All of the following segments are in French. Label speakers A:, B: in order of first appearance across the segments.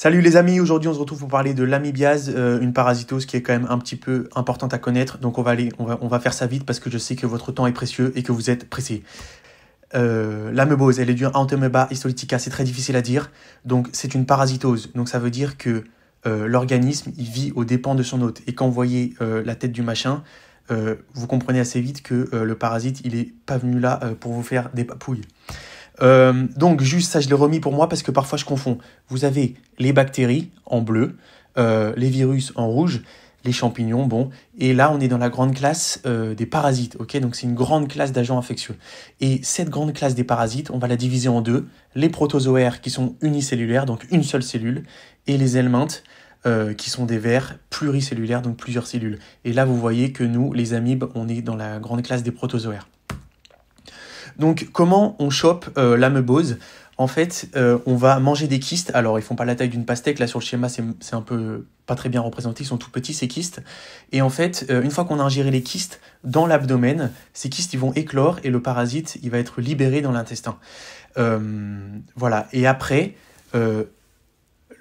A: Salut les amis, aujourd'hui on se retrouve pour parler de l'amibiase, une parasitose qui est quand même un petit peu importante à connaître. Donc on va faire ça vite parce que je sais que votre temps est précieux et que vous êtes pressés. L'amebose, elle est due à Entamoeba histolytica, c'est très difficile à dire. Donc c'est une parasitose, donc ça veut dire que l'organisme il vit aux dépens de son hôte. Et quand vous voyez la tête du machin, vous comprenez assez vite que le parasite il est pas venu là pour vous faire des papouilles. Donc juste ça je l'ai remis pour moi parce que parfois je confonds. Vous avez les bactéries en bleu, les virus en rouge, les champignons, bon, et là on est dans la grande classe des parasites, ok? Donc c'est une grande classe d'agents infectieux. Et cette grande classe des parasites, on va la diviser en deux, les protozoaires qui sont unicellulaires, donc une seule cellule, et les helminthes qui sont des vers pluricellulaires, donc plusieurs cellules. Et là vous voyez que nous, les amibes, on est dans la grande classe des protozoaires. Donc, comment on chope l'amebose? En fait, on va manger des kystes. Alors, ils font pas la taille d'une pastèque. Là, sur le schéma, c'est un peu pas très bien représenté. Ils sont tout petits, ces kystes. Et en fait, une fois qu'on a ingéré les kystes dans l'abdomen, ces kystes, ils vont éclore et le parasite, il va être libéré dans l'intestin. Voilà. Et après,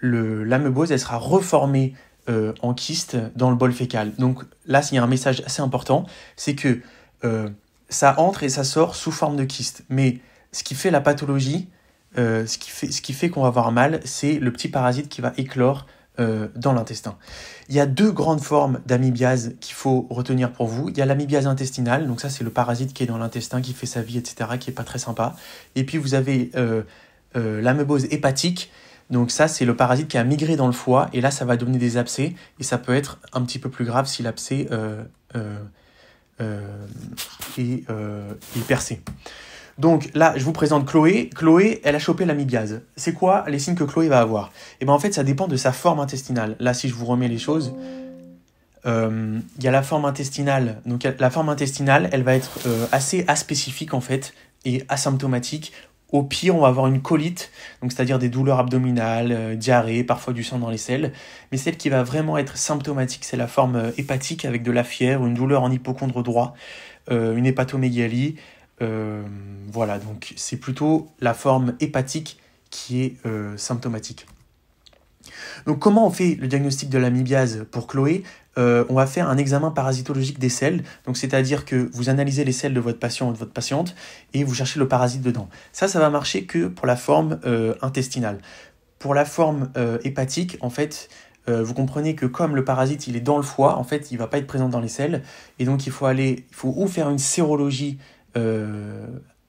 A: l'amebose, elle sera reformée en kyste dans le bol fécal. Donc là, il y a un message assez important. C'est que ça entre et ça sort sous forme de kyste. Mais ce qui fait la pathologie, ce qui fait qu'on va avoir mal, c'est le petit parasite qui va éclore dans l'intestin. Il y a deux grandes formes d'amibiase qu'il faut retenir pour vous. Il y a l'amibiase intestinale, donc ça c'est le parasite qui est dans l'intestin, qui fait sa vie, etc., qui n'est pas très sympa. Et puis vous avez l'amebose hépatique, donc ça c'est le parasite qui a migré dans le foie, et là ça va donner des abcès, et ça peut être un petit peu plus grave si l'abcès est percé. Donc là, je vous présente Chloé. Chloé, elle a chopé l'amibiase. C'est quoi les signes que Chloé va avoir? Et bien en fait, ça dépend de sa forme intestinale. Là, si je vous remets les choses, il y a la forme intestinale. Donc la forme intestinale, elle va être assez aspécifique en fait et asymptomatique. Au pire, on va avoir une colite, donc c'est-à-dire des douleurs abdominales, diarrhée, parfois du sang dans les selles. Mais celle qui va vraiment être symptomatique, c'est la forme hépatique avec de la fièvre, une douleur en hypocondre droit, une hépatomégalie. Voilà, donc c'est plutôt la forme hépatique qui est symptomatique. Donc comment on fait le diagnostic de l'amibiase pour Chloé? On va faire un examen parasitologique des selles, donc c'est-à-dire que vous analysez les selles de votre patient ou de votre patiente et vous cherchez le parasite dedans. Ça va marcher que pour la forme intestinale. Pour la forme hépatique, en fait, vous comprenez que comme le parasite il est dans le foie, en fait, il ne va pas être présent dans les selles, et donc il faut ou faire une sérologie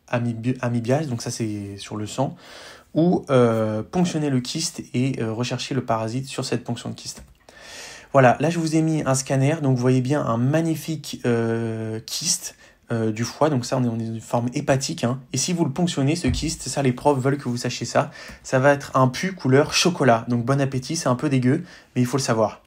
A: amibiase, donc ça c'est sur le sang, ou ponctionner le kyste et rechercher le parasite sur cette ponction de kyste. Voilà, là je vous ai mis un scanner, donc vous voyez bien un magnifique kyste du foie, donc ça on est dans une forme hépatique, hein. Et si vous le ponctionnez ce kyste, ça les profs veulent que vous sachiez ça, ça va être un pu couleur chocolat, donc bon appétit, c'est un peu dégueu, mais il faut le savoir.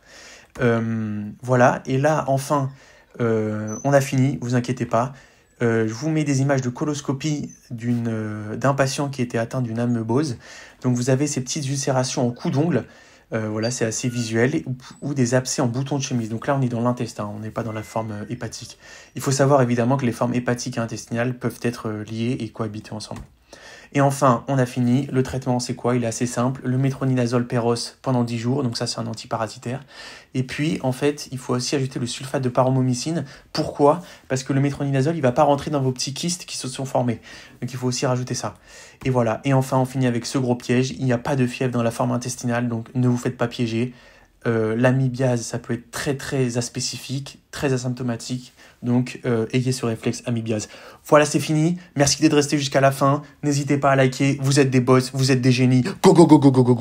A: Voilà, et là enfin on a fini, vous inquiétez pas. Je vous mets des images de coloscopie d'un patient qui était atteint d'une amebose. Donc vous avez ces petites ulcérations en coup d'ongle, voilà, c'est assez visuel, ou des abcès en bouton de chemise. Donc là on est dans l'intestin, on n'est pas dans la forme hépatique. Il faut savoir évidemment que les formes hépatiques et intestinales peuvent être liées et cohabiter ensemble. Et enfin, on a fini. Le traitement, c'est quoi? Il est assez simple. Le métronidazole péros pendant 10 jours. Donc ça, c'est un antiparasitaire. Et puis, en fait, il faut aussi ajouter le sulfate de paromomycine. Pourquoi? Parce que le métronidazole, il ne va pas rentrer dans vos petits kystes qui se sont formés. Donc il faut aussi rajouter ça. Et voilà. Et enfin, on finit avec ce gros piège. Il n'y a pas de fièvre dans la forme intestinale. Donc ne vous faites pas piéger. L'amibiase, ça peut être très très aspécifique, très asymptomatique, donc ayez ce réflexe amibiase. Voilà, c'est fini, merci d'être resté jusqu'à la fin, n'hésitez pas à liker, vous êtes des boss, vous êtes des génies, go go go go go go go.